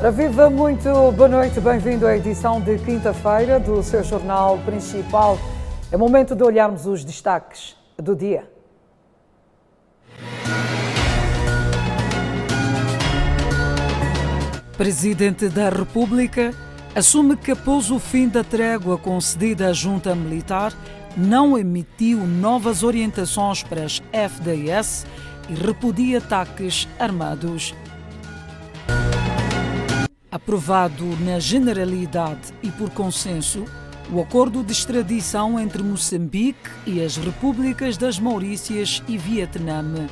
Ora, viva, muito boa noite, bem-vindo à edição de quinta-feira do seu jornal principal. É momento de olharmos os destaques do dia. Presidente da República assume que após o fim da trégua concedida à junta militar, não emitiu novas orientações para as FDS e repudia ataques armados. Aprovado na generalidade e por consenso, o acordo de extradição entre Moçambique e as repúblicas das Maurícias e Vietnã.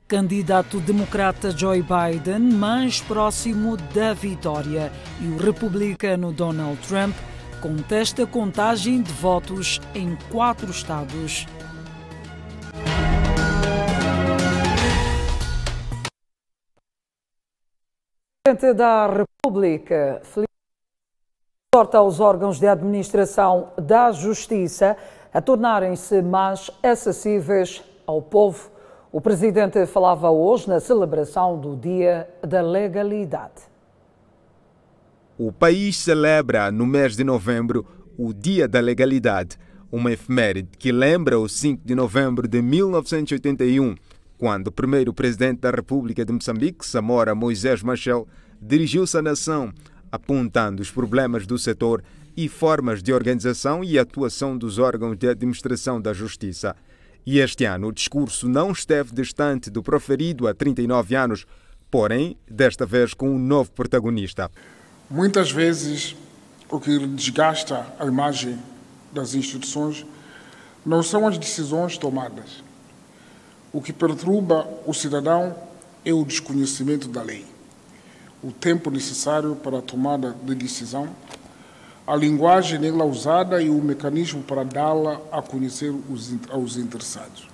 Candidato democrata Joe Biden mais próximo da vitória e o republicano Donald Trump contesta a contagem de votos em 4 estados. O Presidente da República exorta os órgãos de administração da Justiça a tornarem-se mais acessíveis ao povo. O Presidente falava hoje na celebração do Dia da Legalidade. O país celebra no mês de novembro o Dia da Legalidade, uma efeméride que lembra o 5 de novembro de 1981, quando o primeiro Presidente da República de Moçambique, Samora Moisés Machel, dirigiu-se à nação, apontando os problemas do setor e formas de organização e atuação dos órgãos de administração da Justiça. E este ano o discurso não esteve distante do proferido há 39 anos, porém, desta vez com um novo protagonista. Muitas vezes, o que desgasta a imagem das instituições não são as decisões tomadas. O que perturba o cidadão é o desconhecimento da lei, o tempo necessário para a tomada de decisão, a linguagem nela usada e o mecanismo para dá-la a conhecer aos interessados.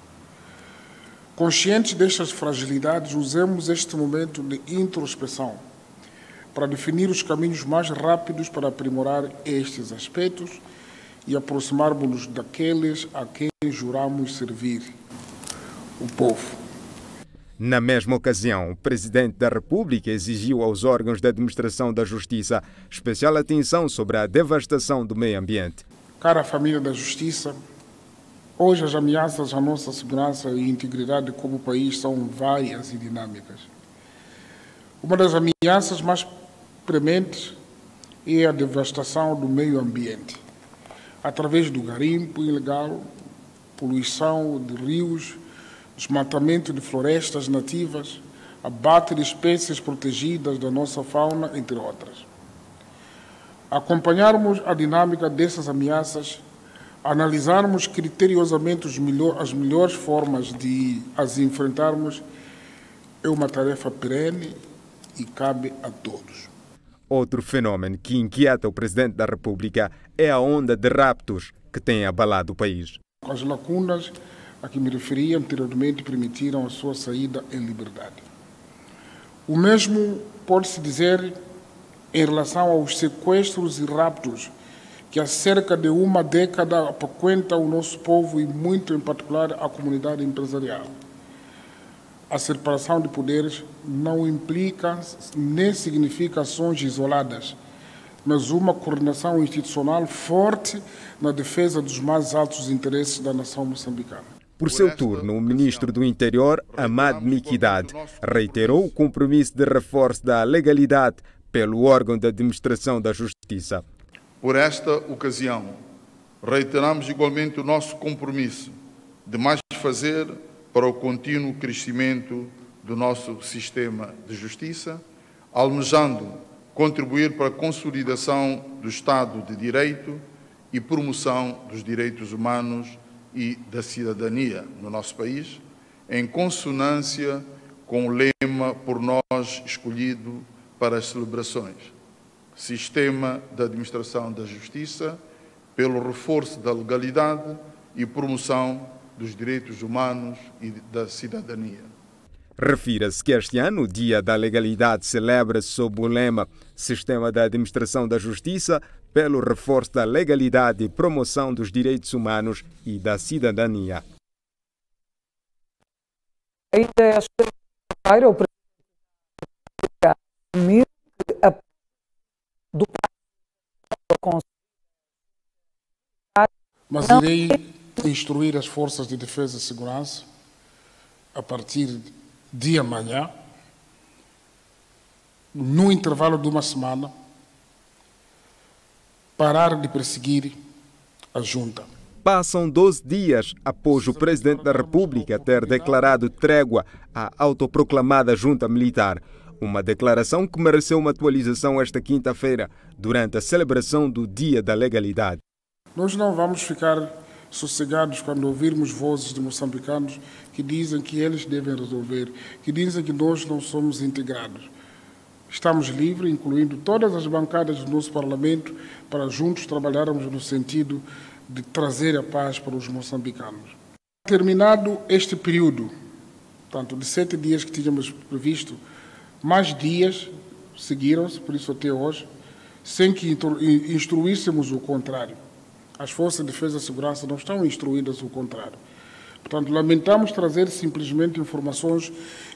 Conscientes destas fragilidades, usemos este momento de introspeção para definir os caminhos mais rápidos para aprimorar estes aspectos e aproximarmos-nos daqueles a quem juramos servir, o povo. Na mesma ocasião, o Presidente da República exigiu aos órgãos de administração da Justiça especial atenção sobre a devastação do meio ambiente. Cara família da Justiça, hoje as ameaças à nossa segurança e integridade como país são várias e dinâmicas. Uma das ameaças mais prementes é a devastação do meio ambiente, através do garimpo ilegal, poluição de rios, desmatamento de florestas nativas, abate de espécies protegidas da nossa fauna, entre outras. Acompanharmos a dinâmica dessas ameaças, analisarmos criteriosamente as melhores formas de as enfrentarmos, é uma tarefa perene e cabe a todos. Outro fenômeno que inquieta o Presidente da República é a onda de raptos que tem abalado o país. As lacunas a que me referi anteriormente permitiram a sua saída em liberdade. O mesmo pode-se dizer em relação aos sequestros e raptos que há cerca de uma década apoquentam o nosso povo e muito em particular a comunidade empresarial. A separação de poderes não implica nem significa ações isoladas, mas uma coordenação institucional forte na defesa dos mais altos interesses da nação moçambicana. Por seu turno, o ministro do Interior, Amad Miquidad, reiterou o compromisso de reforço da legalidade pelo órgão de administração da Justiça. Por esta ocasião, reiteramos igualmente o nosso compromisso de mais fazer para o contínuo crescimento do nosso sistema de justiça, almejando contribuir para a consolidação do Estado de Direito e promoção dos direitos humanos e da cidadania no nosso país, em consonância com o lema por nós escolhido para as celebrações: Sistema de Administração da Justiça, pelo reforço da legalidade e promoção dos direitos humanos e da cidadania. Refira-se que este ano o Dia da Legalidade celebra-se sob o lema Sistema de Administração da Justiça, pelo reforço da legalidade e promoção dos direitos humanos e da cidadania. Ainda esta feira, o assumir que a do mas irei instruir as forças de defesa e segurança a partir de amanhã, no intervalo de uma semana, parar de perseguir a junta. Passam 12 dias após o presidente da República ter declarado trégua à autoproclamada junta militar. Uma declaração que mereceu uma atualização esta quinta-feira, durante a celebração do Dia da Legalidade. Nós não vamos ficar sossegados quando ouvirmos vozes de moçambicanos que dizem que eles devem resolver, que dizem que nós não somos integrados. Estamos livres, incluindo todas as bancadas do nosso Parlamento, para juntos trabalharmos no sentido de trazer a paz para os moçambicanos. Terminado este período, tanto de 7 dias que tínhamos previsto, mais dias seguiram-se, por isso até hoje, sem que instruíssemos o contrário. As forças de defesa e segurança não estão instruídas o contrário. Portanto, lamentamos trazer simplesmente informações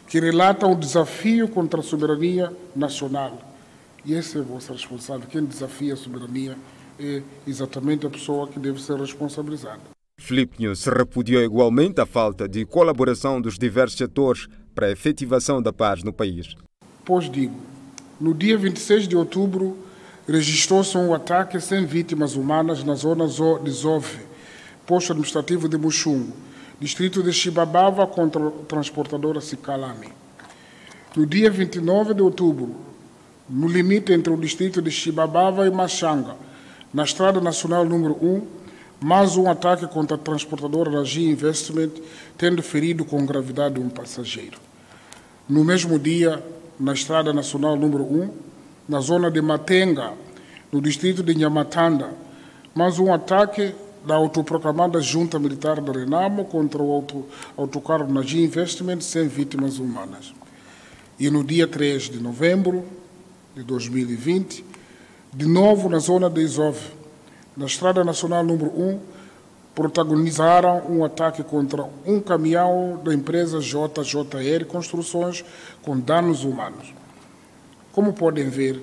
que relatam o desafio contra a soberania nacional. E essa é a vossa responsabilidade. Quem desafia a soberania é exatamente a pessoa que deve ser responsabilizada. Filipe Nunes repudiou igualmente a falta de colaboração dos diversos setores para a efetivação da paz no país. Pois digo, no dia 26 de outubro, registrou-se um ataque sem vítimas humanas na zona de Zove, posto administrativo de Muxungo, distrito de Xibabava, contra a transportadora Sicalami. No dia 29 de outubro, no limite entre o distrito de Xibabava e Machanga, na Estrada Nacional número 1, mais um ataque contra a transportadora Ragi Investment, tendo ferido com gravidade um passageiro. No mesmo dia, na Estrada Nacional número 1, na zona de Matenga, no distrito de Nhamatanda, mais um ataque da autoproclamada Junta Militar de Renamo contra o autocarro Nagi Investment sem vítimas humanas. E no dia 3 de novembro de 2020, de novo na zona de Izove, na Estrada Nacional número 1, protagonizaram um ataque contra um caminhão da empresa JJR Construções com danos humanos. Como podem ver,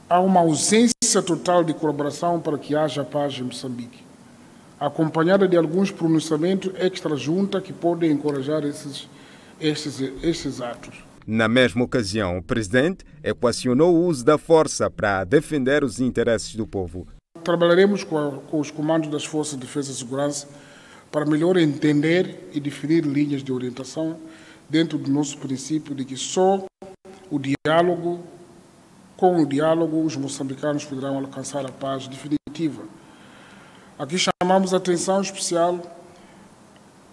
há uma ausência total de colaboração para que haja paz em Moçambique, acompanhada de alguns pronunciamentos extra-junta que podem encorajar esses atos. Na mesma ocasião, o presidente equacionou o uso da força para defender os interesses do povo. Trabalharemos com os comandos das Forças de Defesa e Segurança para melhor entender e definir linhas de orientação dentro do nosso princípio de que só com o diálogo, os moçambicanos poderão alcançar a paz definitiva. Aqui chamamos a atenção especial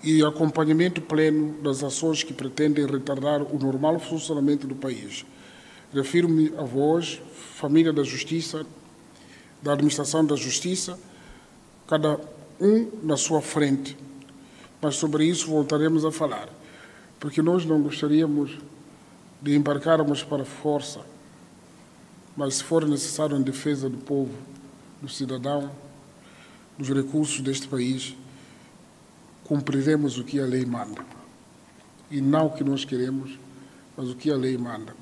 e acompanhamento pleno das ações que pretendem retardar o normal funcionamento do país. Refiro-me a vós, família da Justiça, da Administração da Justiça, cada um na sua frente. Mas sobre isso voltaremos a falar, porque nós não gostaríamos de embarcarmos para a força, mas se for necessário em defesa do povo, do cidadão, dos recursos deste país, cumpriremos o que a lei manda. E não o que nós queremos, mas o que a lei manda.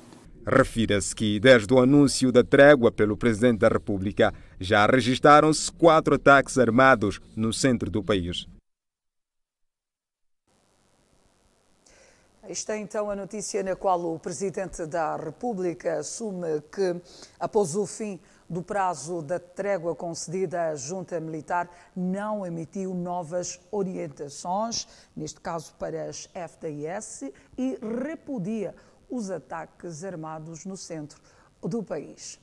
Refira-se que, desde o anúncio da trégua pelo Presidente da República, já registaram-se 4 ataques armados no centro do país. Esta é então a notícia na qual o Presidente da República assume que, após o fim do prazo da trégua concedida à Junta Militar, não emitiu novas orientações, neste caso para as FDS, e repudia os ataques armados no centro do país.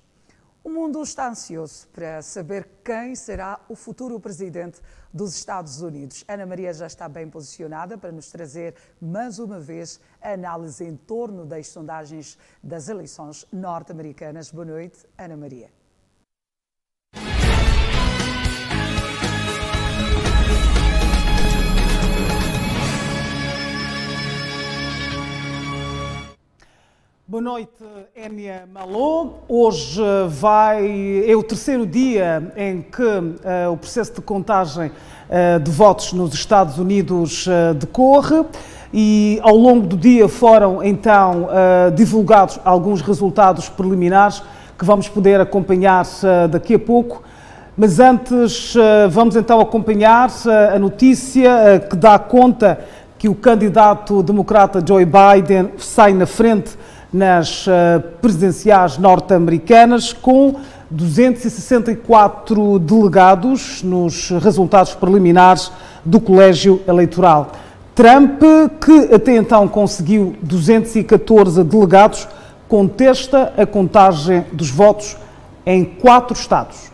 O mundo está ansioso para saber quem será o futuro presidente dos Estados Unidos. Ana Maria já está bem posicionada para nos trazer, mais uma vez, a análise em torno das sondagens das eleições norte-americanas. Boa noite, Ana Maria. Boa noite, Énia Malô. Hoje é o terceiro dia em que o processo de contagem de votos nos Estados Unidos decorre. e ao longo do dia foram então divulgados alguns resultados preliminares que vamos poder acompanhar daqui a pouco. Mas antes vamos então acompanhar a notícia que dá conta que o candidato democrata Joe Biden sai na frente nas presidenciais norte-americanas com 264 delegados nos resultados preliminares do colégio eleitoral. Trump, que até então conseguiu 214 delegados, contesta a contagem dos votos em 4 estados.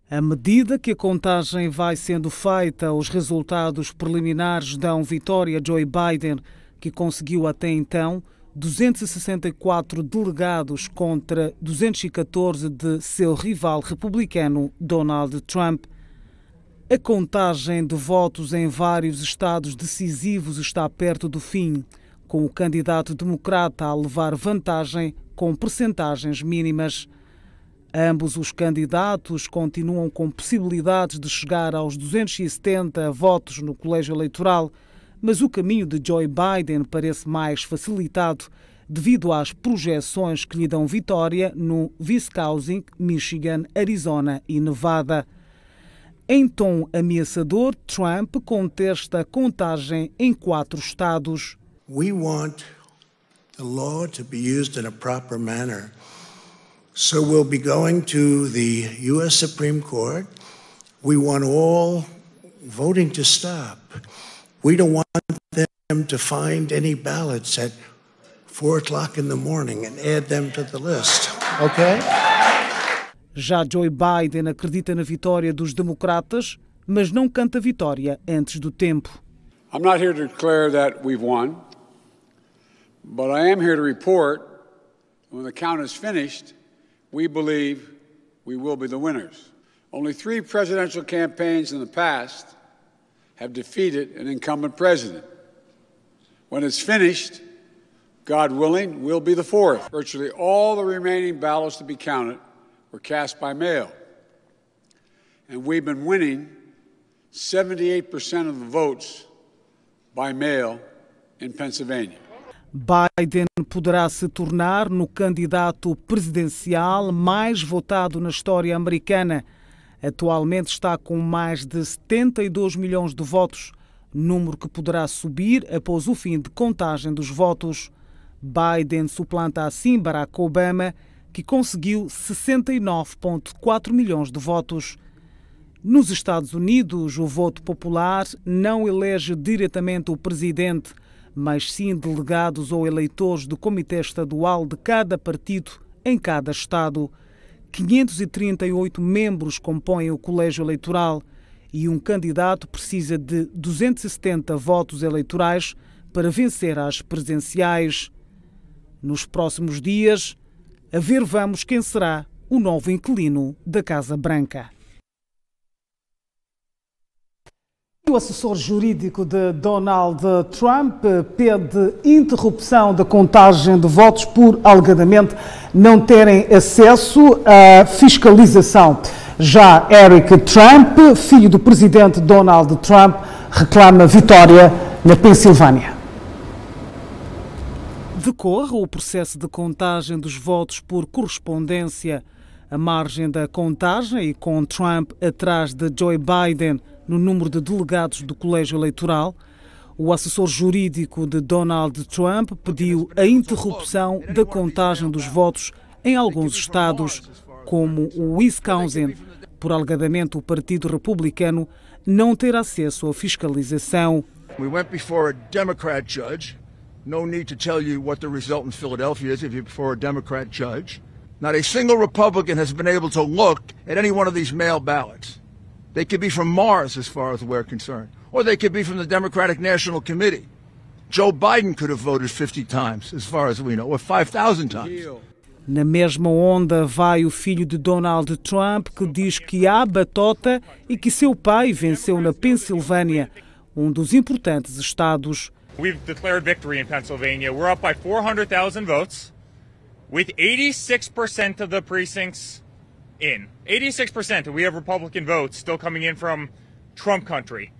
À medida que a contagem vai sendo feita, os resultados preliminares dão vitória a Joe Biden, que conseguiu até então 264 delegados contra 214 de seu rival republicano Donald Trump. A contagem de votos em vários estados decisivos está perto do fim, com o candidato democrata a levar vantagem com percentagens mínimas. Ambos os candidatos continuam com possibilidades de chegar aos 270 votos no colégio eleitoral, mas o caminho de Joe Biden parece mais facilitado devido às projeções que lhe dão vitória no Wisconsin, Michigan, Arizona e Nevada. Em tom ameaçador, Trump contesta a contagem em 4 estados. We want the law to be used in a proper manner. So we'll be going to the U.S. Supreme Court. We want all voting to stop. We don't want them to find any ballots at 4 o'clock in the morning and add them to the list. Okay? Já Joe Biden acredita na vitória dos democratas, mas não canta vitória antes do tempo. I'm not here to declare that we've won, but I am here to report when the count is finished, we believe we will be the winners. Only 3 presidential campaigns in the past have defeated an incumbent president. When it's finished, God willing, we'll be the 4th. Virtually all the remaining ballots to be counted were cast by mail. And we've been winning 78% of the votes by mail in Pennsylvania. Biden poderá se tornar no candidato presidencial mais votado na história americana. Atualmente está com mais de 72 milhões de votos, número que poderá subir após o fim de contagem dos votos. Biden suplanta assim Barack Obama, que conseguiu 69,4 milhões de votos. Nos Estados Unidos, o voto popular não elege diretamente o presidente, mas sim delegados ou eleitores do Comitê Estadual de cada partido em cada estado. 538 membros compõem o colégio eleitoral e um candidato precisa de 270 votos eleitorais para vencer às presidenciais. Nos próximos dias, a ver vamos quem será o novo inquilino da Casa Branca. O assessor jurídico de Donald Trump pede interrupção da contagem de votos por, alegadamente, não terem acesso à fiscalização. Já Eric Trump, filho do presidente Donald Trump, reclama vitória na Pensilvânia. Decorre o processo de contagem dos votos por correspondência. A margem da contagem e com Trump atrás de Joe Biden no número de delegados do colégio eleitoral, o assessor jurídico de Donald Trump pediu a interrupção da contagem dos votos em alguns estados, como o Wisconsin, por alegadamente o Partido Republicano não ter acesso à fiscalização. We went before a Democrat judge. No need to tell you what the result in Philadelphia is if you're before a Democrat judge. Not a single Republican has been able to look at any one of these mail ballots. They could be from Mars, as far as we're concerned, or they could be from the Democratic National Committee. Joe Biden could have voted 50 times, as far as we know, or 5,000 times. Na mesma onda vai o filho de Donald Trump, que diz que há batota e que seu pai venceu na Pensilvânia, um dos importantes estados. We've declared victory in Pennsylvania. We're up by 400,000 votes, with 86% of the precincts in. 86%. We have Republican votes still coming in from Trump country.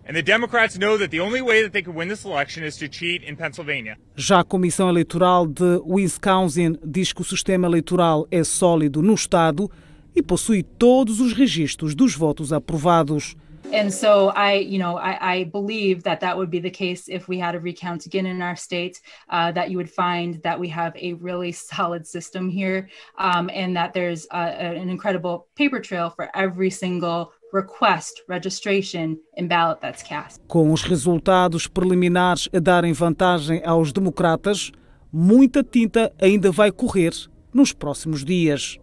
And the Democrats know that the only way that they could win this election is to cheat in Pennsylvania. Já a Comissão Eleitoral de Wisconsin diz que o sistema eleitoral é sólido no estado e possui todos os registros dos votos aprovados. And so I believe that would be the case if we had a recount again in our state, that you would find that we have a really solid system here, and that there's an incredible paper trail for every single request, registration, and ballot that's cast. Com os resultados preliminares a darem vantagem aos democratas, muita tinta ainda vai correr nos próximos dias.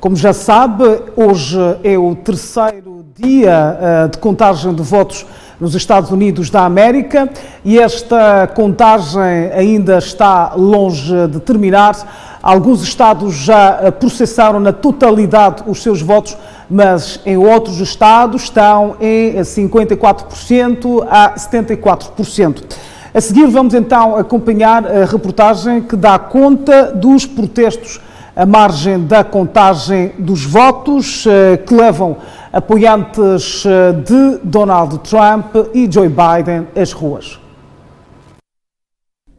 Como já sabe, hoje é o terceiro dia de contagem de votos nos Estados Unidos da América e esta contagem ainda está longe de terminar. Alguns estados já processaram na totalidade os seus votos, mas em outros estados estão em 54% a 74%. A seguir vamos então acompanhar a reportagem que dá conta dos protestos à margem da contagem dos votos que levam apoiantes de Donald Trump e Joe Biden às ruas.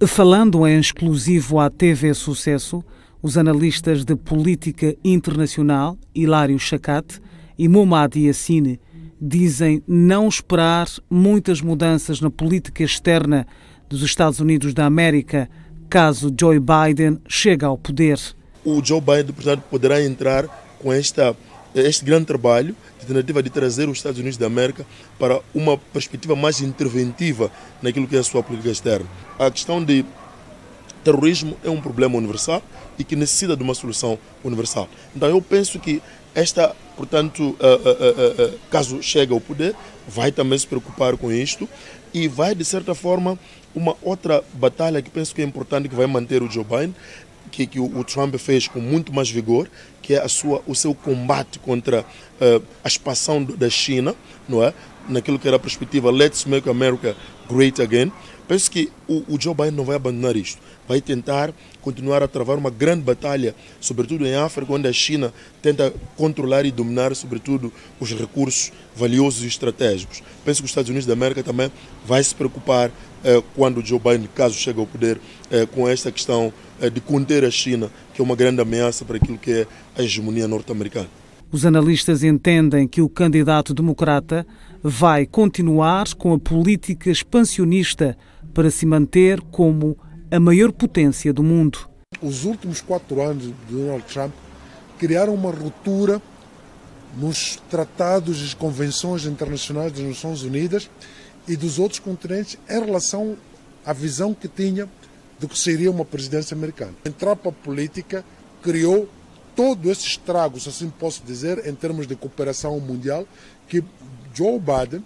Falando em exclusivo à TV Sucesso, os analistas de política internacional Hilário Chacat e Mohamed Yassine dizem não esperar muitas mudanças na política externa dos Estados Unidos da América caso Joe Biden chegue ao poder. O Joe Biden, portanto, poderá entrar com este grande trabalho de tentativa de trazer os Estados Unidos da América para uma perspectiva mais interventiva naquilo que é a sua política externa. A questão de terrorismo é um problema universal e que necessita de uma solução universal. Então eu penso que caso chegue ao poder, vai também se preocupar com isto e vai, de certa forma, uma outra batalha que penso que é importante, que vai manter o Joe Biden, que o Trump fez com muito mais vigor, que é o seu combate contra a expansão da China, não é? Naquilo que era a perspectiva Let's Make America Great Again. Penso que o Joe Biden não vai abandonar isto. Vai tentar continuar a travar uma grande batalha, sobretudo em África, onde a China tenta controlar e dominar, sobretudo, os recursos valiosos e estratégicos. Penso que os Estados Unidos da América também vai se preocupar quando o Joe Biden, caso chegue ao poder, com esta questão de conter a China, que é uma grande ameaça para aquilo que é a hegemonia norte-americana. Os analistas entendem que o candidato democrata vai continuar com a política expansionista para se manter como a maior potência do mundo. Os últimos 4 anos de Donald Trump criaram uma ruptura nos tratados e convenções internacionais das Nações Unidas e dos outros continentes em relação à visão que tinha do que seria uma presidência americana. Entrar para a política criou todo esse estrago, se assim posso dizer, em termos de cooperação mundial, que Joe Biden,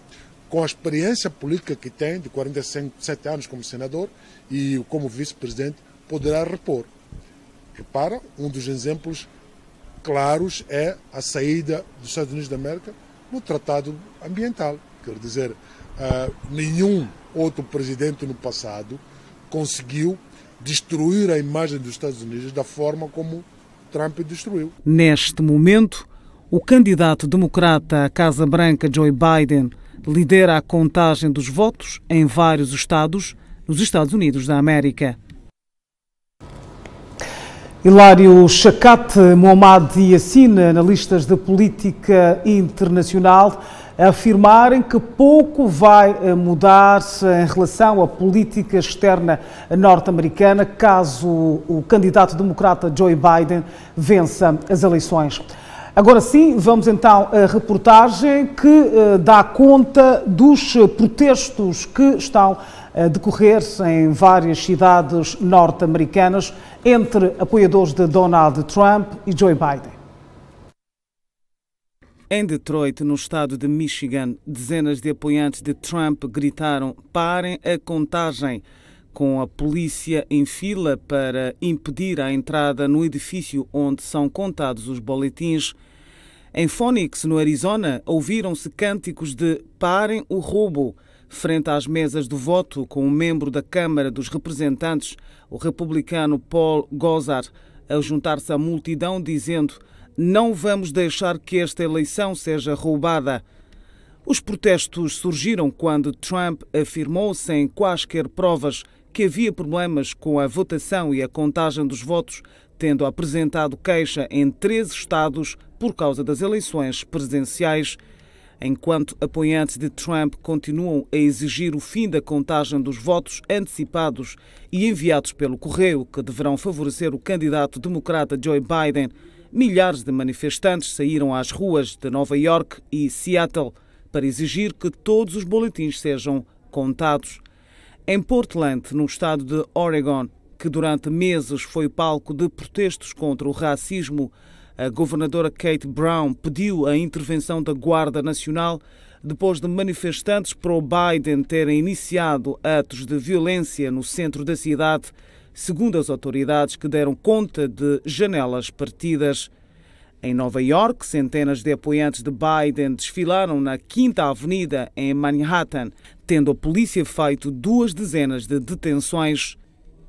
com a experiência política que tem, de 47 anos como senador e como vice-presidente, poderá repor. Repara, um dos exemplos claros é a saída dos Estados Unidos da América no Tratado Ambiental. Quer dizer, nenhum outro presidente no passado conseguiu destruir a imagem dos Estados Unidos da forma como Trump destruiu. Neste momento, o candidato democrata à Casa Branca, Joe Biden, lidera a contagem dos votos em vários estados nos Estados Unidos da América. Hilário Chacat, Mohamed Yassine, analistas de política internacional, afirmarem que pouco vai mudar em relação à política externa norte-americana caso o candidato democrata Joe Biden vença as eleições. Agora sim, vamos então à reportagem que dá conta dos protestos que estão a decorrer em várias cidades norte-americanas entre apoiadores de Donald Trump e Joe Biden. Em Detroit, no estado de Michigan, dezenas de apoiantes de Trump gritaram "parem a contagem", com a polícia em fila para impedir a entrada no edifício onde são contados os boletins. Em Phoenix, no Arizona, ouviram-se cânticos de "parem o roubo", frente às mesas do voto, com um membro da Câmara dos Representantes, o republicano Paul Gosar, a juntar-se à multidão dizendo "não vamos deixar que esta eleição seja roubada". Os protestos surgiram quando Trump afirmou, sem quaisquer provas, que havia problemas com a votação e a contagem dos votos, tendo apresentado queixa em 13 estados por causa das eleições presidenciais. Enquanto apoiantes de Trump continuam a exigir o fim da contagem dos votos antecipados e enviados pelo correio, que deverão favorecer o candidato democrata Joe Biden, milhares de manifestantes saíram às ruas de Nova York e Seattle para exigir que todos os boletins sejam contados. Em Portland, no estado de Oregon, que durante meses foi palco de protestos contra o racismo, a governadora Kate Brown pediu a intervenção da Guarda Nacional depois de manifestantes pró-Biden terem iniciado atos de violência no centro da cidade, segundo as autoridades que deram conta de janelas partidas. Em Nova York, centenas de apoiantes de Biden desfilaram na 5ª Avenida em Manhattan, tendo a polícia feito 2 dezenas de detenções.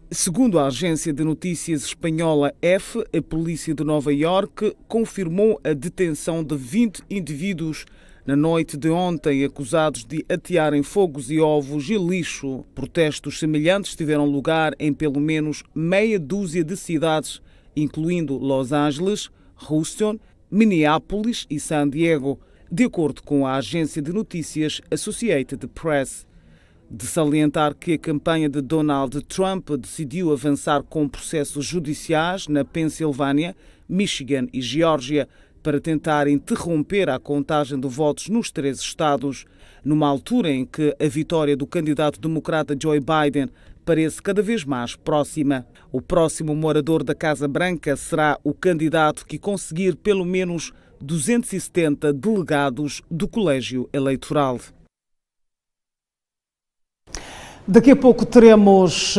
Segundo a agência de notícias espanhola EFE, a polícia de Nova York confirmou a detenção de 20 indivíduos na noite de ontem, acusados de atearem fogos e ovos e lixo. Protestos semelhantes tiveram lugar em pelo menos meia dúzia de cidades, incluindo Los Angeles, Houston, Minneapolis e San Diego, de acordo com a agência de notícias Associated Press. De salientar que a campanha de Donald Trump decidiu avançar com processos judiciais na Pensilvânia, Michigan e Geórgia para tentar interromper a contagem de votos nos 3 estados, numa altura em que a vitória do candidato democrata Joe Biden parece cada vez mais próxima. O próximo morador da Casa Branca será o candidato que conseguir pelo menos 270 delegados do colégio eleitoral. Daqui a pouco teremos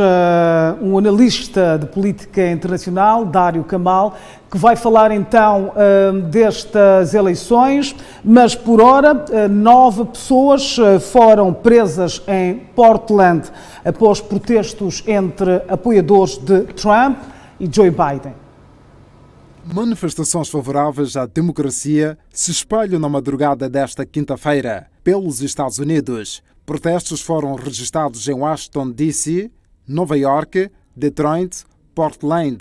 um analista de política internacional, Dário Camal, que vai falar então destas eleições, mas por hora 9 pessoas foram presas em Portland após protestos entre apoiadores de Trump e Joe Biden. Manifestações favoráveis à democracia se espalham na madrugada desta quinta-feira pelos Estados Unidos. Protestos foram registrados em Washington, D.C., Nova York, Detroit, Portland.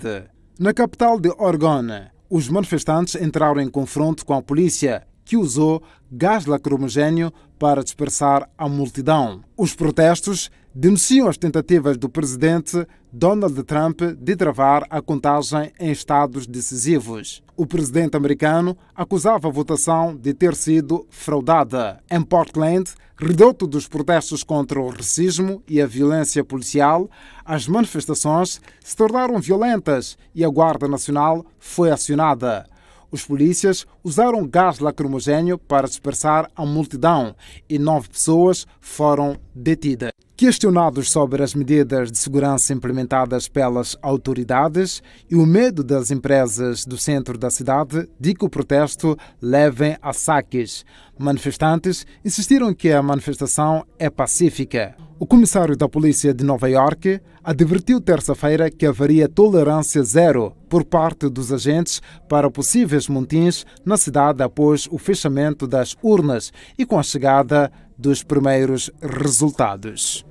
Na capital de Oregon, os manifestantes entraram em confronto com a polícia, que usou gás lacrimogéneo para dispersar a multidão. Os protestos denunciam as tentativas do presidente Donald Trump de travar a contagem em estados decisivos. O presidente americano acusava a votação de ter sido fraudada. Em Portland, reduto dos protestos contra o racismo e a violência policial, as manifestações se tornaram violentas e a Guarda Nacional foi acionada. Os polícias usaram gás lacrimogéneo para dispersar a multidão e 9 pessoas foram detidas. Questionados sobre as medidas de segurança implementadas pelas autoridades e o medo das empresas do centro da cidade de que o protesto leve a saques, manifestantes insistiram que a manifestação é pacífica. O comissário da polícia de Nova York advertiu terça-feira que haveria tolerância zero por parte dos agentes para possíveis motins na cidade após o fechamento das urnas e com a chegada dos primeiros resultados.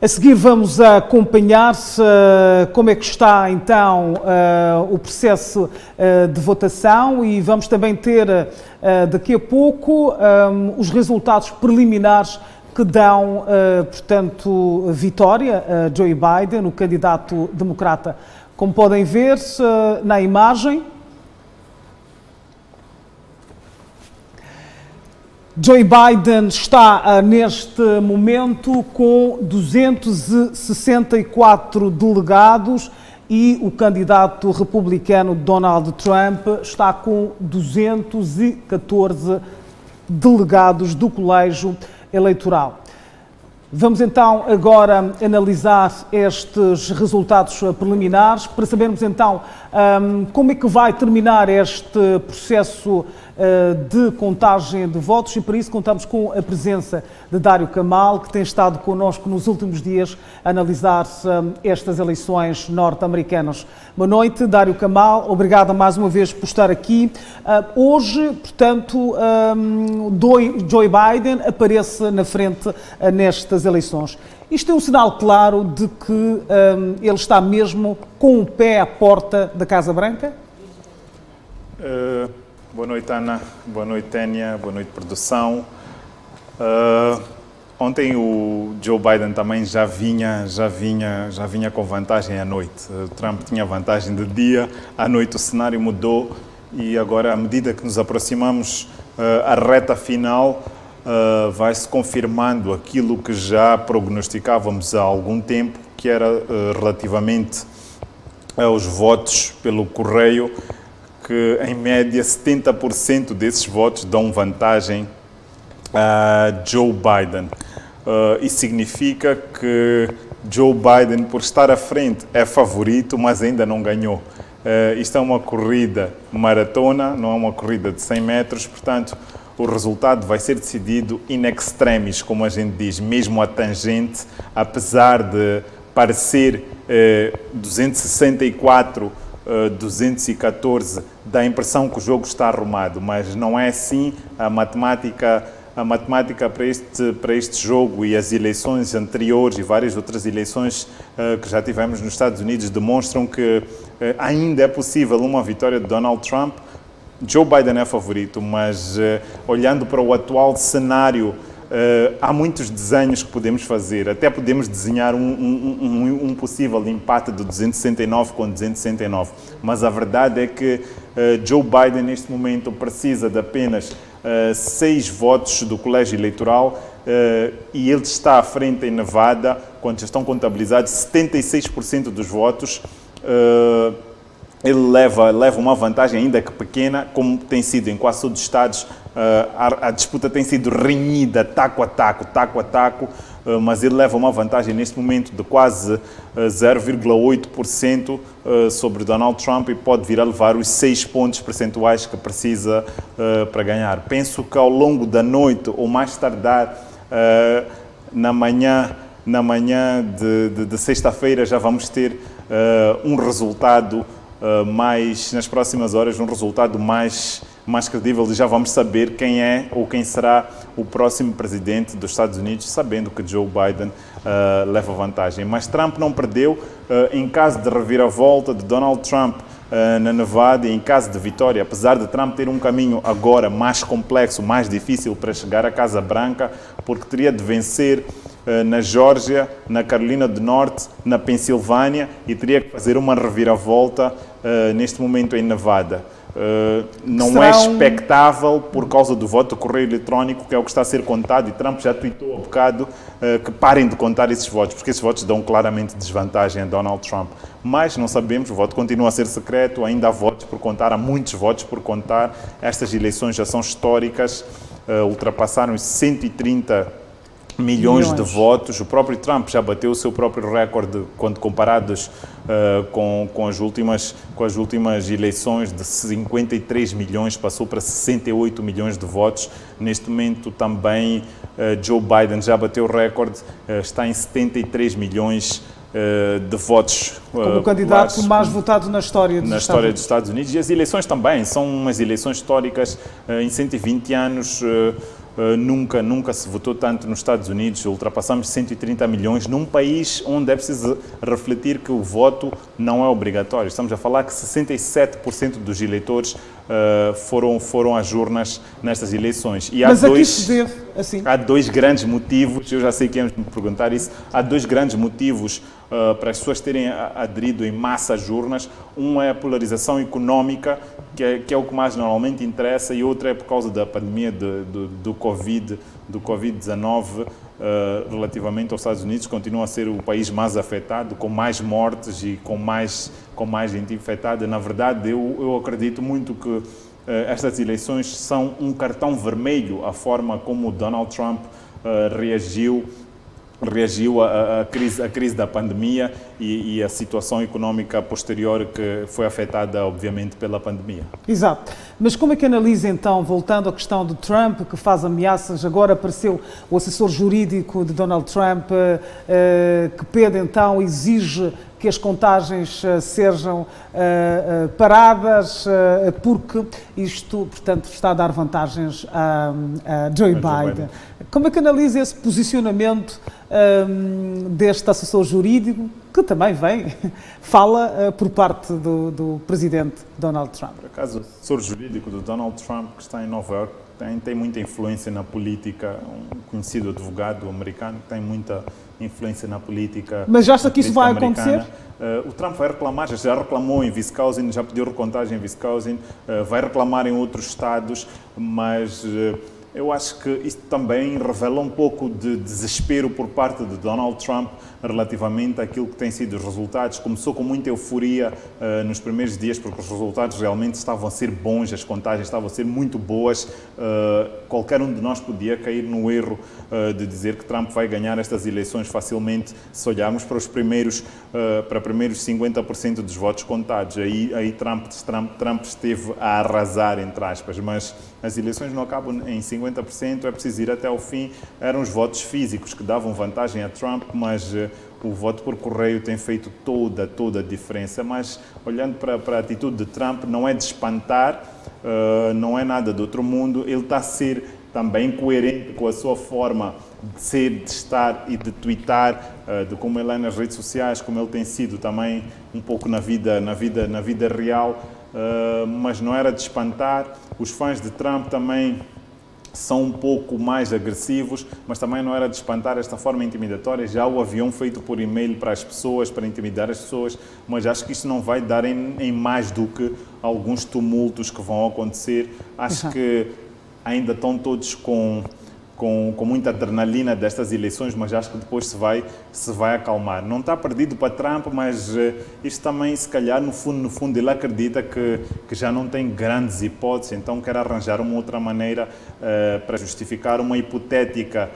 A seguir vamos acompanhar como é que está então o processo de votação e vamos também ter daqui a pouco os resultados preliminares que dão, portanto, vitória a Joe Biden, o candidato democrata. Como podem ver na imagem, Joe Biden está neste momento com 264 delegados e o candidato republicano Donald Trump está com 214 delegados do colégio eleitoral. Vamos então agora analisar estes resultados preliminares para sabermos então como é que vai terminar este processo de contagem de votos e para isso contamos com a presença de Dário Camal, que tem estado connosco nos últimos dias a analisar estas eleições norte-americanas. Boa noite, Dário Camal, obrigada mais uma vez por estar aqui. Hoje, portanto, Joe Biden aparece na frente nestas eleições. Isto é um sinal claro de que ele está mesmo com o pé à porta da Casa Branca? Boa noite, Ana. Boa noite, Tânia. Boa noite, produção. Ontem o Joe Biden também já vinha com vantagem à noite. Trump tinha vantagem de dia, à noite o cenário mudou e agora, à medida que nos aproximamos à reta final, vai-se confirmando aquilo que já prognosticávamos há algum tempo, que era relativamente aos votos pelo correio, que em média 70% desses votos dão vantagem a Joe Biden. Isso significa que Joe Biden, por estar à frente, é favorito, mas ainda não ganhou. Isto é uma corrida maratona, não é uma corrida de 100 metros, portanto, o resultado vai ser decidido in extremis, como a gente diz, mesmo a tangente, apesar de parecer 264, 214, dá a impressão que o jogo está arrumado, mas não é assim. A matemática para este jogo e as eleições anteriores e várias outras eleições que já tivemos nos Estados Unidos demonstram que ainda é possível uma vitória de Donald Trump. Joe Biden é favorito, mas olhando para o atual cenário, há muitos desenhos que podemos fazer. Até podemos desenhar um possível empate de 269 com 269. Mas a verdade é que Joe Biden, neste momento, precisa de apenas 6 votos do colégio eleitoral e ele está à frente em Nevada, quando estão contabilizados 76% dos votos. Ele leva uma vantagem, ainda que pequena, como tem sido em quase todos os estados. A disputa tem sido renhida, taco a taco, mas ele leva uma vantagem neste momento de quase 0,8% sobre Donald Trump e pode vir a levar os 6 pontos percentuais que precisa para ganhar. Penso que ao longo da noite, ou mais tardar, na manhã de sexta-feira, já vamos ter um resultado nas próximas horas, um resultado mais credível e já vamos saber quem é ou quem será o próximo presidente dos Estados Unidos, sabendo que Joe Biden leva vantagem. Mas Trump não perdeu. Em caso de reviravolta de Donald Trump na Nevada e em caso de vitória, apesar de Trump ter um caminho agora mais complexo, mais difícil para chegar à Casa Branca, porque teria de vencer na Geórgia, na Carolina do Norte, na Pensilvânia e teria que fazer uma reviravolta neste momento em Nevada. Não é expectável por causa do voto do correio eletrónico, que é o que está a ser contado, e Trump já tweetou há bocado que parem de contar esses votos, porque esses votos dão claramente desvantagem a Donald Trump. Mas não sabemos, o voto continua a ser secreto, ainda há votos por contar, há muitos votos por contar. Estas eleições já são históricas, ultrapassaram os 130 milhões de votos. O próprio Trump já bateu o seu próprio recorde quando comparados com as últimas eleições de 53 milhões, passou para 68 milhões de votos. Neste momento também Joe Biden já bateu o recorde, está em 73 milhões de votos. Como o candidato mais votado na história dos Estados Unidos. E as eleições também são umas eleições históricas. Em 120 anos nunca se votou tanto nos Estados Unidos, ultrapassamos 130 milhões num país onde é preciso refletir que o voto não é obrigatório. Estamos a falar que 67% dos eleitores foram às urnas nestas eleições. E mas aqui se deve assim? Há dois grandes motivos, eu já sei que íamos me perguntar isso, há dois grandes motivos para as pessoas terem aderido em massa às urnas. Um é a polarização económica, que é o que mais normalmente interessa, e outro é por causa da pandemia do Covid-19, relativamente aos Estados Unidos, continua a ser o país mais afetado, com mais mortes e com mais gente infectada. Na verdade, eu acredito muito que estas eleições são um cartão vermelho à forma como Donald Trump reagiu reagiu à crise da pandemia e a situação económica posterior que foi afetada, obviamente, pela pandemia. Exato. Mas como é que analisa, então, voltando à questão do Trump, que faz ameaças, agora apareceu o assessor jurídico de Donald Trump, que pede, então, exige que as contagens sejam paradas, porque isto, portanto, está a dar vantagens a Joe Biden. Como é que analisa esse posicionamento deste assessor jurídico, que também fala por parte do presidente Donald Trump? Por acaso, o assessor jurídico do Donald Trump, que está em Nova York, tem muita influência na política, um conhecido advogado americano, tem muita influência na política. Mas já acha que isso vai acontecer? O Trump vai reclamar, já reclamou em Wisconsin, já pediu recontagem em Wisconsin, vai reclamar em outros estados, mas eu acho que isso também revela um pouco de desespero por parte de Donald Trump relativamente àquilo que têm sido os resultados. Começou com muita euforia nos primeiros dias, porque os resultados realmente estavam a ser bons, as contagens estavam a ser muito boas. Qualquer um de nós podia cair no erro de dizer que Trump vai ganhar estas eleições facilmente, se olharmos para os primeiros 50% dos votos contados. Aí Trump esteve a arrasar, entre aspas, mas as eleições não acabam em 50%, é preciso ir até ao fim. Eram os votos físicos que davam vantagem a Trump, mas o voto por correio tem feito toda a diferença. Mas olhando para a atitude de Trump, não é de espantar, não é nada do outro mundo. Ele está a ser também coerente com a sua forma de ser, de estar e de twittar, de como ele é nas redes sociais, como ele tem sido também um pouco na vida real, mas não era de espantar. Os fãs de Trump também são um pouco mais agressivos, mas também não era de espantar esta forma intimidatória. Já o haviam feito por e-mail para as pessoas, para intimidar as pessoas, mas acho que isto não vai dar em mais do que alguns tumultos que vão acontecer. Acho que ainda estão todos com muita adrenalina destas eleições, mas acho que depois se vai acalmar. Não está perdido para Trump, mas isto também, se calhar, no fundo, ele acredita que já não tem grandes hipóteses, então quer arranjar uma outra maneira para justificar uma hipotética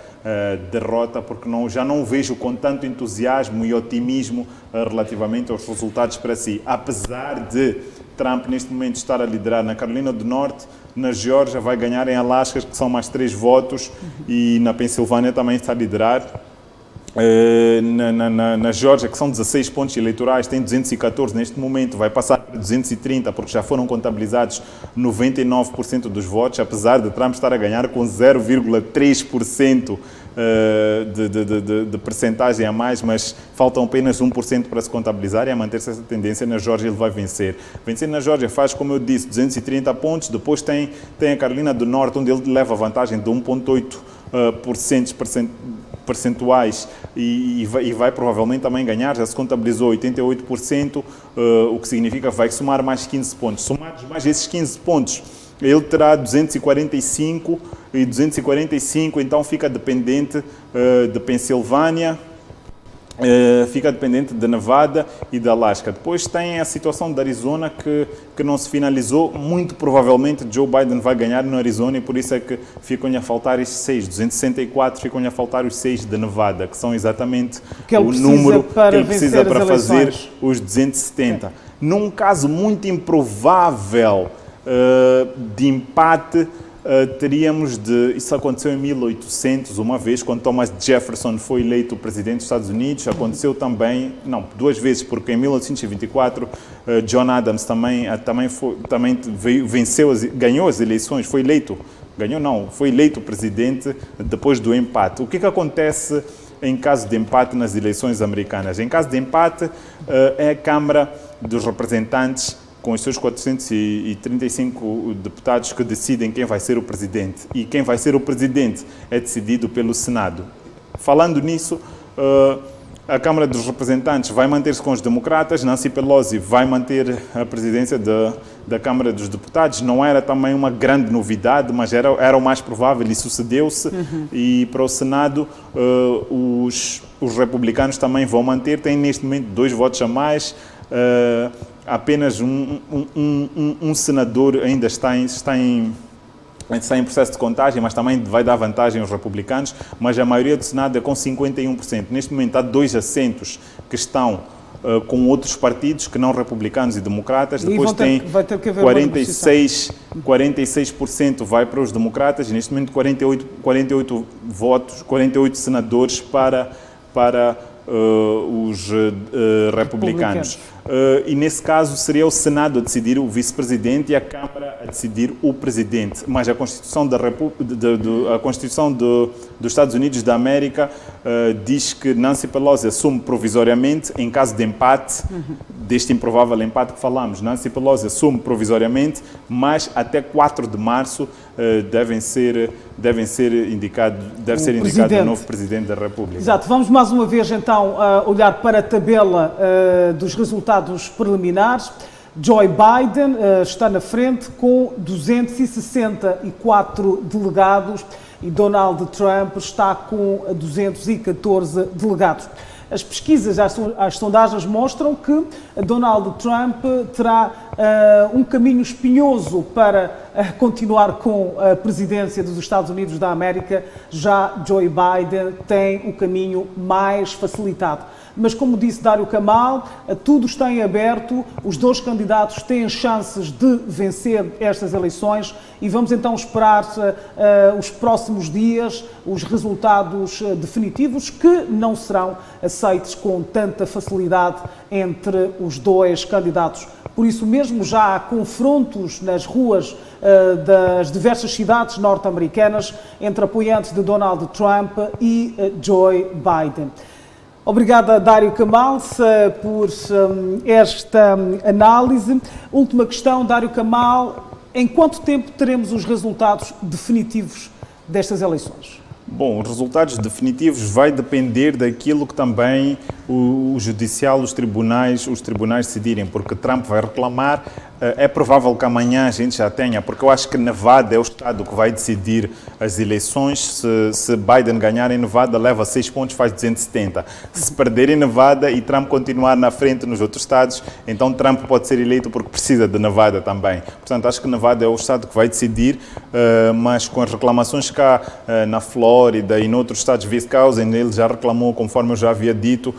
derrota, porque já não o vejo com tanto entusiasmo e otimismo relativamente aos resultados para si. Apesar de Trump, neste momento, estar a liderar na Carolina do Norte, na Geórgia vai ganhar em Alasca, que são mais 3 votos, e na Pensilvânia também está a liderar. Na Geórgia, que são 16 pontos eleitorais, tem 214 neste momento, vai passar para 230, porque já foram contabilizados 99% dos votos, apesar de Trump estar a ganhar com 0,3% de percentagem a mais, mas faltam apenas 1% para se contabilizar, e a manter-se essa tendência na Geórgia ele vai vencer. Vencer na Geórgia faz, como eu disse, 230 pontos, depois tem a Carolina do Norte, onde ele leva vantagem de 1,8% percentuais e vai provavelmente também ganhar, já se contabilizou 88%, o que significa que vai somar mais 15 pontos. Somados mais esses 15 pontos, ele terá 245, e 245 então fica dependente de Pensilvânia, fica dependente de Nevada e de Alasca. Depois tem a situação da Arizona que não se finalizou. Muito provavelmente Joe Biden vai ganhar no Arizona, e por isso é que ficam-lhe a faltar estes 6, 264, ficam-lhe a faltar os 6 de Nevada, que são exatamente o número que ele precisa para fazer os 270. Num caso muito improvável de empate, teríamos isso aconteceu em 1800, uma vez, quando Thomas Jefferson foi eleito presidente dos Estados Unidos. Aconteceu também, não, 2 vezes, porque em 1824 John Adams também ganhou as eleições, foi eleito presidente depois do empate. O que acontece em caso de empate nas eleições americanas? Em caso de empate, é a Câmara dos Representantes, com os seus 435 deputados, que decidem quem vai ser o presidente. E quem vai ser o presidente é decidido pelo Senado. Falando nisso, a Câmara dos Representantes vai manter-se com os democratas. Nancy Pelosi vai manter a presidência da Câmara dos Deputados. Não era também uma grande novidade, mas era o mais provável, e sucedeu-se. E para o Senado, os republicanos também vão manter. Tem neste momento 2 votos a mais. Apenas um senador ainda está em está em processo de contagem, mas também vai dar vantagem aos republicanos, mas a maioria do Senado é com 51%. Neste momento há 2 assentos que estão com outros partidos que não republicanos e democratas. Depois tem 46% vai para os democratas e neste momento 48 votos, 48 senadores para os republicanos. E nesse caso seria o Senado a decidir o vice-presidente e a Câmara a decidir o presidente. Mas a Constituição, dos Estados Unidos da América diz que Nancy Pelosi assume provisoriamente em caso de empate, deste improvável empate que falamos. Nancy Pelosi assume provisoriamente, mas até 4 de março deve ser indicado o novo Presidente da República. Exato. Vamos mais uma vez então olhar para a tabela dos resultados preliminares. Joe Biden está na frente com 264 delegados e Donald Trump está com 214 delegados. As pesquisas, as sondagens mostram que Donald Trump terá um caminho espinhoso para continuar com a presidência dos Estados Unidos da América. Já Joe Biden tem o caminho mais facilitado. Mas, como disse Dário Camal, tudo está em aberto, os 2 candidatos têm chances de vencer estas eleições e vamos então esperar os próximos dias, os resultados definitivos, que não serão aceitos com tanta facilidade entre os 2 candidatos. Por isso mesmo já há confrontos nas ruas das diversas cidades norte-americanas entre apoiantes de Donald Trump e Joe Biden. Obrigada, Dário Camal, por esta análise. Última questão, Dário Camal. Em quanto tempo teremos os resultados definitivos destas eleições? Bom, os resultados definitivos vai depender daquilo que também o judicial, os tribunais decidirem, porque Trump vai reclamar. É provável que amanhã a gente já tenha, porque eu acho que Nevada é o estado que vai decidir as eleições. Se Biden ganhar em Nevada, leva 6 pontos, faz 270. Se perder em Nevada e Trump continuar na frente nos outros estados, então Trump pode ser eleito porque precisa de Nevada também. Portanto, acho que Nevada é o estado que vai decidir, mas com as reclamações cá na Flórida e noutros estados, Wisconsin, ele já reclamou, conforme eu já havia dito,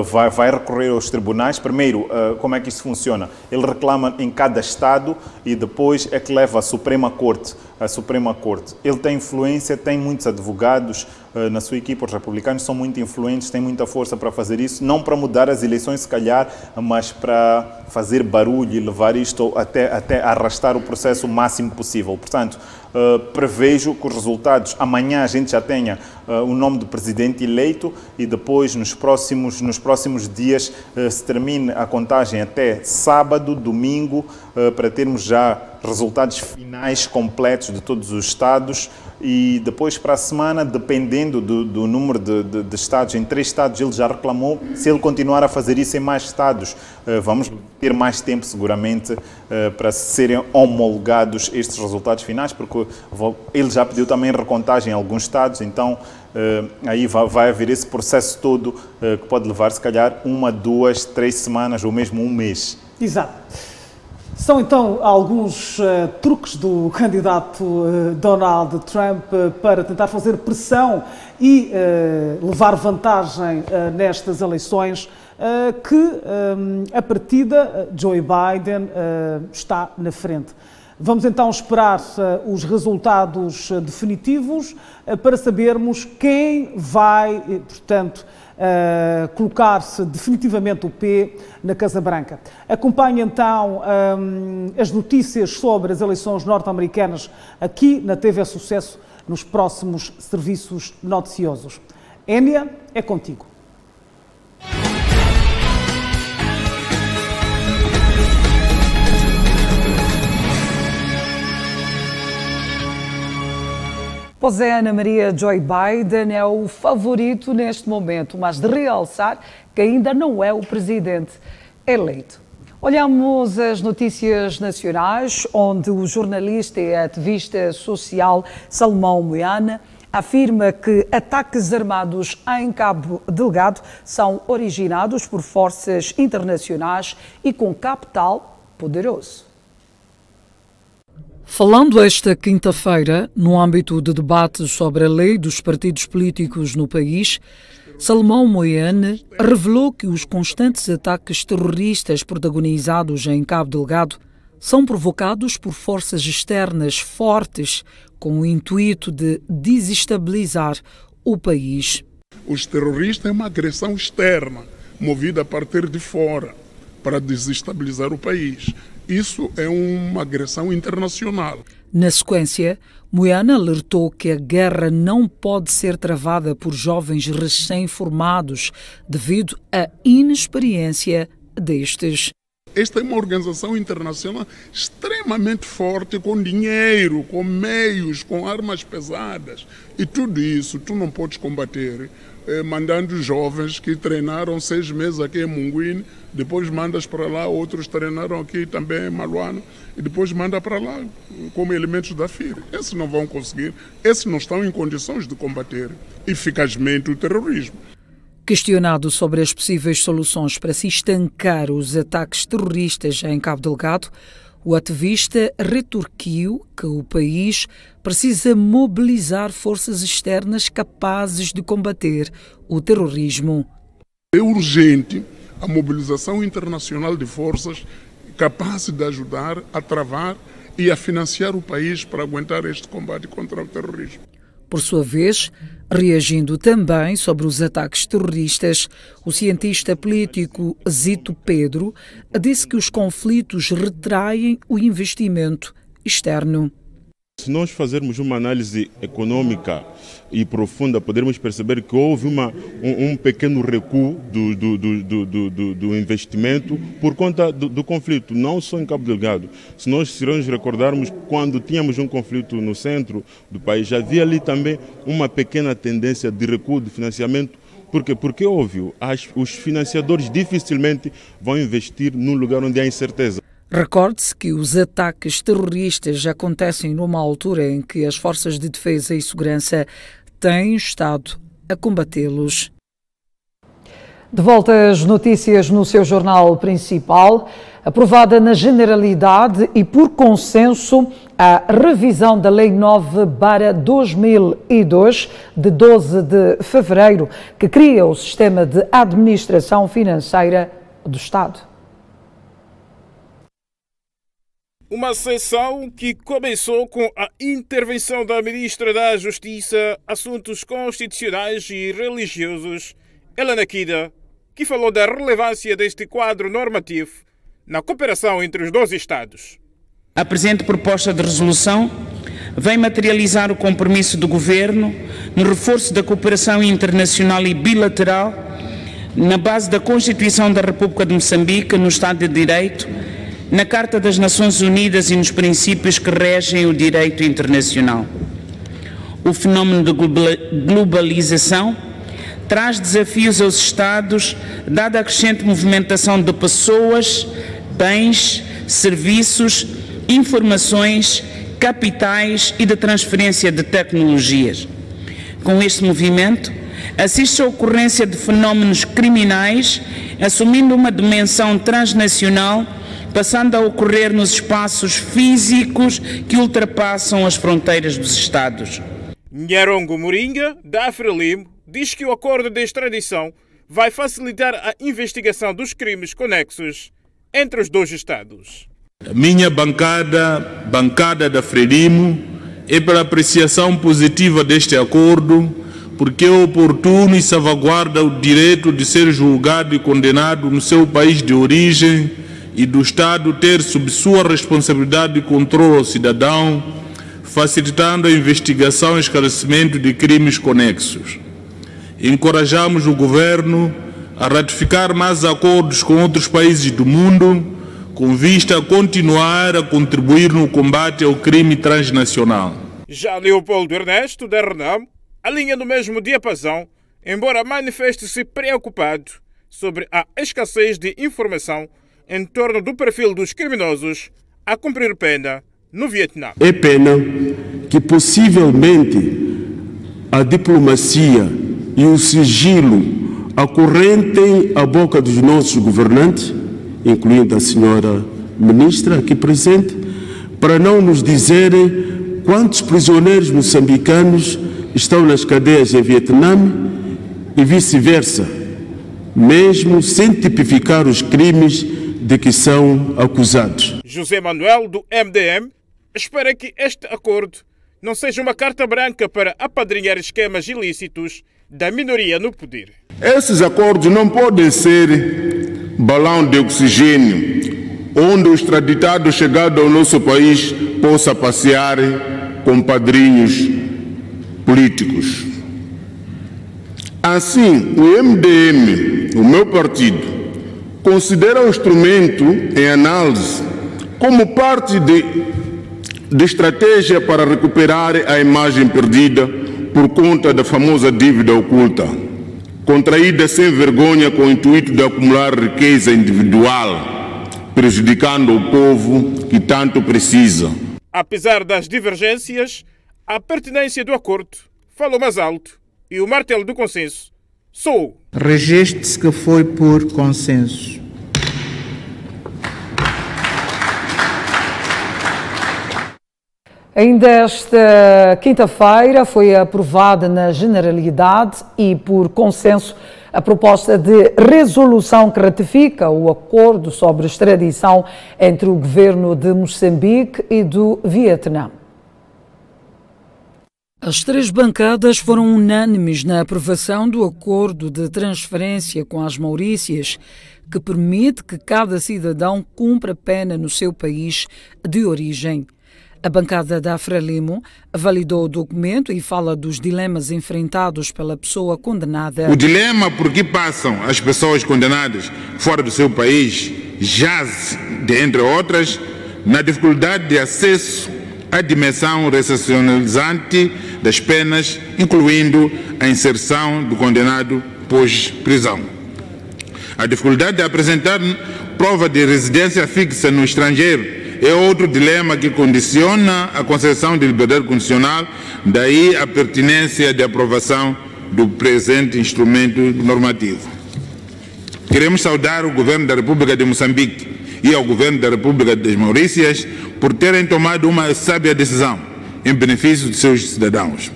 vai recorrer aos tribunais. Primeiro, como é que isso funciona? Ele reclama em cada estado e depois é que leva à Suprema Corte. Ele tem influência, tem muitos advogados na sua equipe, os republicanos são muito influentes, têm muita força para fazer isso, não para mudar as eleições se calhar, mas para fazer barulho e levar isto até arrastar o processo o máximo possível. Portanto, prevejo que os resultados, amanhã a gente já tenha o nome do presidente eleito e depois nos próximos dias se termine a contagem até sábado, domingo, para termos já resultados finais completos de todos os estados e depois para a semana, dependendo do número de estados, em 3 estados ele já reclamou, se ele continuar a fazer isso em mais estados, vamos ter mais tempo seguramente para serem homologados estes resultados finais, porque ele já pediu também recontagem em alguns estados, então aí vai haver esse processo todo que pode levar se calhar 1, 2, 3 semanas ou mesmo um mês. Exato. São então alguns truques do candidato Donald Trump para tentar fazer pressão e levar vantagem nestas eleições que, a partida, Joe Biden está na frente. Vamos então esperar os resultados definitivos para sabermos quem vai, portanto, colocar-se definitivamente o pé na Casa Branca. Acompanhe então as notícias sobre as eleições norte-americanas aqui na TV Sucesso nos próximos serviços noticiosos. Énia, é contigo. Pois é, Ana Maria, Joe Biden é o favorito neste momento, mas de realçar que ainda não é o presidente eleito. Olhamos as notícias nacionais, onde o jornalista e ativista social Salomão Moiana afirma que ataques armados em Cabo Delgado são originados por forças internacionais e com capital poderoso. Falando esta quinta-feira, no âmbito de debates sobre a lei dos partidos políticos no país, Salomão Moyane revelou que os constantes ataques terroristas protagonizados em Cabo Delgado são provocados por forças externas fortes com o intuito de desestabilizar o país. Os terroristas é uma agressão externa, movida a partir de fora, para desestabilizar o país. Isso é uma agressão internacional. Na sequência, Moyane alertou que a guerra não pode ser travada por jovens recém-formados devido à inexperiência destes. Esta é uma organização internacional extremamente forte, com dinheiro, com meios, com armas pesadas. E tudo isso tu não podes combater mandando jovens que treinaram 6 meses aqui em Munguine, depois mandas para lá, outros treinaram aqui também em Maluano, e depois manda para lá como elementos da FIR. Esses não vão conseguir, esses não estão em condições de combater eficazmente o terrorismo. Questionado sobre as possíveis soluções para se estancar os ataques terroristas em Cabo Delgado, o ativista retorquiu que o país precisa mobilizar forças externas capazes de combater o terrorismo. É urgente a mobilização internacional de forças capazes de ajudar a travar e a financiar o país para aguentar este combate contra o terrorismo. Por sua vez, reagindo também sobre os ataques terroristas, o cientista político Zito Pedro disse que os conflitos retraem o investimento externo. Se nós fazermos uma análise econômica e profunda, poderemos perceber que houve um pequeno recuo do investimento por conta do conflito, não só em Cabo Delgado. Se nós nos recordarmos, quando tínhamos um conflito no centro do país, havia ali também uma pequena tendência de recuo de financiamento. Por quê? Porque, óbvio, os financiadores dificilmente vão investir num lugar onde há incerteza. Recorde-se que os ataques terroristas acontecem numa altura em que as forças de defesa e segurança têm estado a combatê-los. De volta às notícias no seu jornal principal, aprovada na generalidade e por consenso a revisão da Lei 9/2002, de 12 de fevereiro, que cria o Sistema de Administração Financeira do Estado. Uma sessão que começou com a intervenção da Ministra da Justiça, Assuntos Constitucionais e Religiosos, Helena Kida, que falou da relevância deste quadro normativo na cooperação entre os dois Estados. A presente proposta de resolução vem materializar o compromisso do Governo no reforço da cooperação internacional e bilateral na base da Constituição da República de Moçambique, no Estado de Direito, na Carta das Nações Unidas e nos princípios que regem o direito internacional. O fenómeno de globalização traz desafios aos Estados, dada a crescente movimentação de pessoas, bens, serviços, informações, capitais e de transferência de tecnologias. Com este movimento, assiste à ocorrência de fenómenos criminais, assumindo uma dimensão transnacional, passando a ocorrer nos espaços físicos que ultrapassam as fronteiras dos Estados. Nharongo Moringa, da Frelimo, diz que o acordo de extradição vai facilitar a investigação dos crimes conexos entre os dois Estados. A minha bancada da Frelimo, é pela apreciação positiva deste acordo, porque é oportuno e salvaguarda o direito de ser julgado e condenado no seu país de origem e do Estado ter sob sua responsabilidade e controle ao cidadão, facilitando a investigação e esclarecimento de crimes conexos. Encorajamos o Governo a ratificar mais acordos com outros países do mundo, com vista a continuar a contribuir no combate ao crime transnacional. Já Leopoldo Ernesto, da Renamo, alinha no mesmo diapasão, embora manifeste-se preocupado sobre a escassez de informação em torno do perfil dos criminosos a cumprir pena no Vietnã. É pena que possivelmente a diplomacia e o sigilo acorrentem à boca dos nossos governantes, incluindo a senhora ministra aqui presente, para não nos dizerem quantos prisioneiros moçambicanos estão nas cadeias em Vietnã e vice-versa, mesmo sem tipificar os crimes de que são acusados. José Manuel, do MDM, espera que este acordo não seja uma carta branca para apadrinhar esquemas ilícitos da minoria no poder. Esses acordos não podem ser balão de oxigênio, onde o extraditado chegado ao nosso país possa passear com padrinhos políticos. Assim, o MDM, o meu partido, considera o instrumento em análise como parte de estratégia para recuperar a imagem perdida por conta da famosa dívida oculta, contraída sem vergonha com o intuito de acumular riqueza individual, prejudicando o povo que tanto precisa. Apesar das divergências, a pertinência do acordo falou mais alto e o martelo do consenso soou. Registre-se que foi por consenso. Ainda esta quinta-feira foi aprovada na generalidade e por consenso a proposta de resolução que ratifica o acordo sobre extradição entre o governo de Moçambique e do Vietnã. As três bancadas foram unânimes na aprovação do acordo de transferência com as Maurícias, que permite que cada cidadão cumpra pena no seu país de origem. A bancada da Frelimo validou o documento e fala dos dilemas enfrentados pela pessoa condenada. O dilema por que passam as pessoas condenadas fora do seu país jaz, entre outras, na dificuldade de acesso à dimensão ressocializante das penas, incluindo a inserção do condenado pós-prisão. A dificuldade de apresentar prova de residência fixa no estrangeiro é outro dilema que condiciona a concessão de liberdade condicional, daí a pertinência de aprovação do presente instrumento normativo. Queremos saudar o Governo da República de Moçambique e ao Governo da República das Maurícias por terem tomado uma sábia decisão em benefício de seus cidadãos.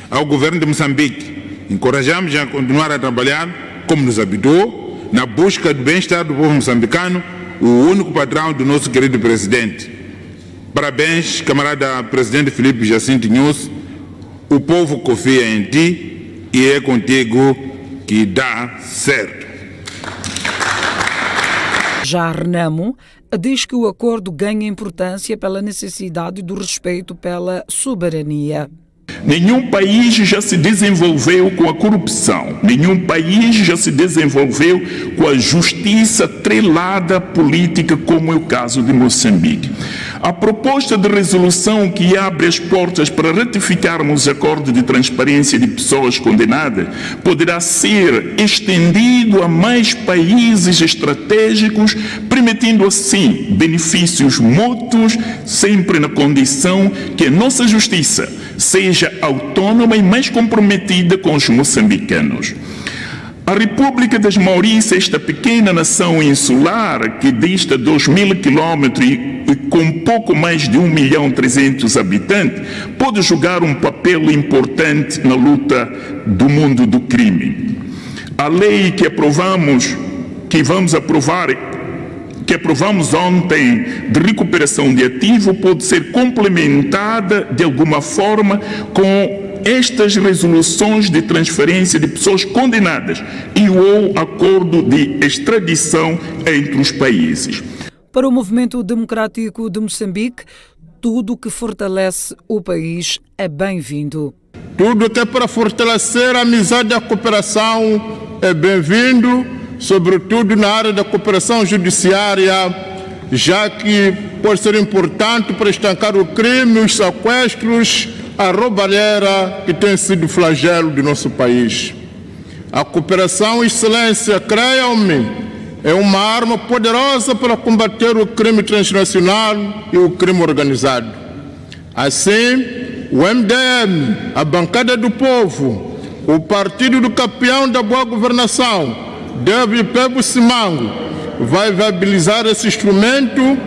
Ao Governo de Moçambique, encorajamos a continuar a trabalhar, como nos habituou, na busca do bem-estar do povo moçambicano, o único patrão do nosso querido presidente. Parabéns, camarada presidente Filipe Jacinto Nunes. O povo confia em ti e é contigo que dá certo. Já a Renamo diz que o acordo ganha importância pela necessidade do respeito pela soberania. Nenhum país já se desenvolveu com a corrupção, nenhum país já se desenvolveu com a justiça trelada política, como é o caso de Moçambique. A proposta de resolução que abre as portas para ratificarmos o acordo de transparência de pessoas condenadas poderá ser estendido a mais países estratégicos, permitindo assim benefícios mútuos, sempre na condição que a nossa justiça seja autônoma e mais comprometida com os moçambicanos. A República das Maurícias, esta pequena nação insular que dista 2.000 quilômetros e com pouco mais de 1.300.000 habitantes, pode jogar um papel importante na luta do mundo do crime. A lei que aprovamos ontem de recuperação de ativo pode ser complementada de alguma forma com estas resoluções de transferência de pessoas condenadas e o acordo de extradição entre os países. Para o Movimento Democrático de Moçambique, tudo que fortalece o país é bem-vindo. Tudo que é para fortalecer a amizade e a cooperação é bem-vindo, sobretudo na área da cooperação judiciária, já que pode ser importante para estancar o crime, os sequestros, a roubalheira que tem sido flagelo do nosso país. A cooperação e excelência, creiam-me, é uma arma poderosa para combater o crime transnacional e o crime organizado. Assim, o MDM, a bancada do povo, o partido do campeão da boa governação, David Pebo Simango, vai viabilizar esse instrumento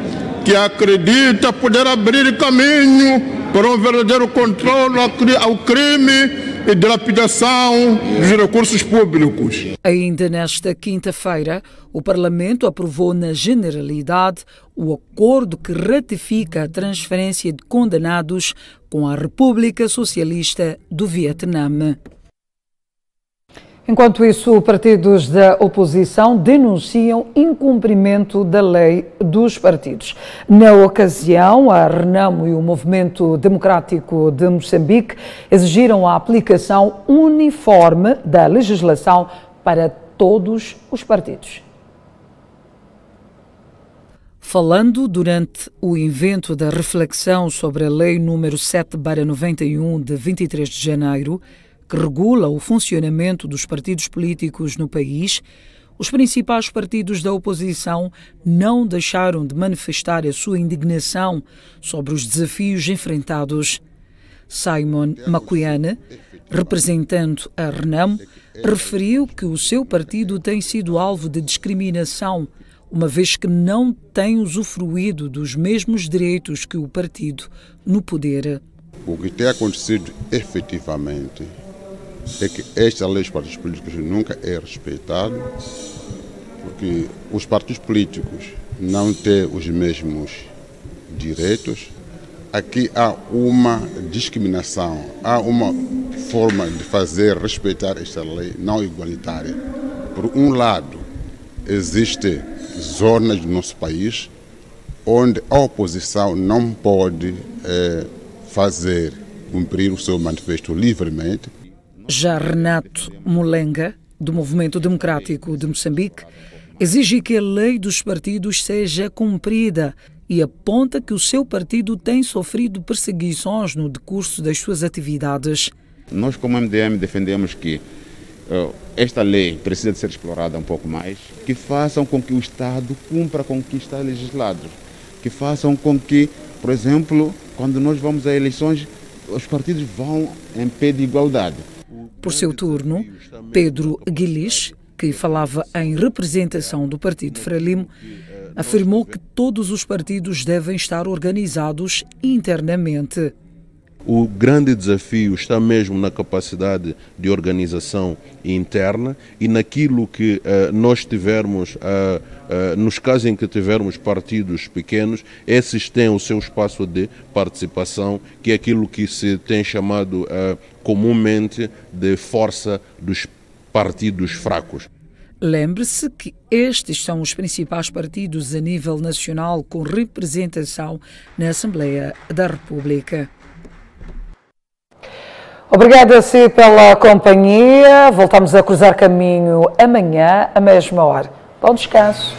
que acredita poder abrir caminho para um verdadeiro controle ao crime e dilapidação dos recursos públicos. Ainda nesta quinta-feira, o Parlamento aprovou na generalidade o acordo que ratifica a transferência de condenados com a República Socialista do Vietnã. Enquanto isso, partidos da oposição denunciam incumprimento da lei dos partidos. Na ocasião, a RENAMO e o Movimento Democrático de Moçambique exigiram a aplicação uniforme da legislação para todos os partidos. Falando durante o evento da reflexão sobre a Lei número 7/91 de 23 de janeiro, que regula o funcionamento dos partidos políticos no país, os principais partidos da oposição não deixaram de manifestar a sua indignação sobre os desafios enfrentados. Simon Makuiane, representando a RENAMO, referiu que o seu partido tem sido alvo de discriminação, uma vez que não tem usufruído dos mesmos direitos que o partido no poder. O que tem acontecido efetivamente é que esta lei dos partidos políticos nunca é respeitada, porque os partidos políticos não têm os mesmos direitos. Aqui há uma discriminação, há uma forma de fazer respeitar esta lei não igualitária. Por um lado, existem zonas do nosso país onde a oposição não pode cumprir o seu manifesto livremente. Já Renato Mulenga, do Movimento Democrático de Moçambique, exige que a lei dos partidos seja cumprida e aponta que o seu partido tem sofrido perseguições no decurso das suas atividades. Nós, como MDM, defendemos que esta lei precisa de ser explorada um pouco mais, que façam com que o Estado cumpra com o que está legislado, que façam com que, por exemplo, quando nós vamos a eleições, os partidos vão em pé de igualdade. Por seu turno, Pedro Guilis, que falava em representação do Partido Frelimo, afirmou que todos os partidos devem estar organizados internamente. O grande desafio está mesmo na capacidade de organização interna e naquilo que nós tivermos, nos casos em que tivermos partidos pequenos, esses têm o seu espaço de participação, que é aquilo que se tem chamado comumente de força dos partidos fracos. Lembre-se que estes são os principais partidos a nível nacional com representação na Assembleia da República. Obrigada a si pela companhia. Voltamos a cruzar caminho amanhã, à mesma hora. Bom descanso.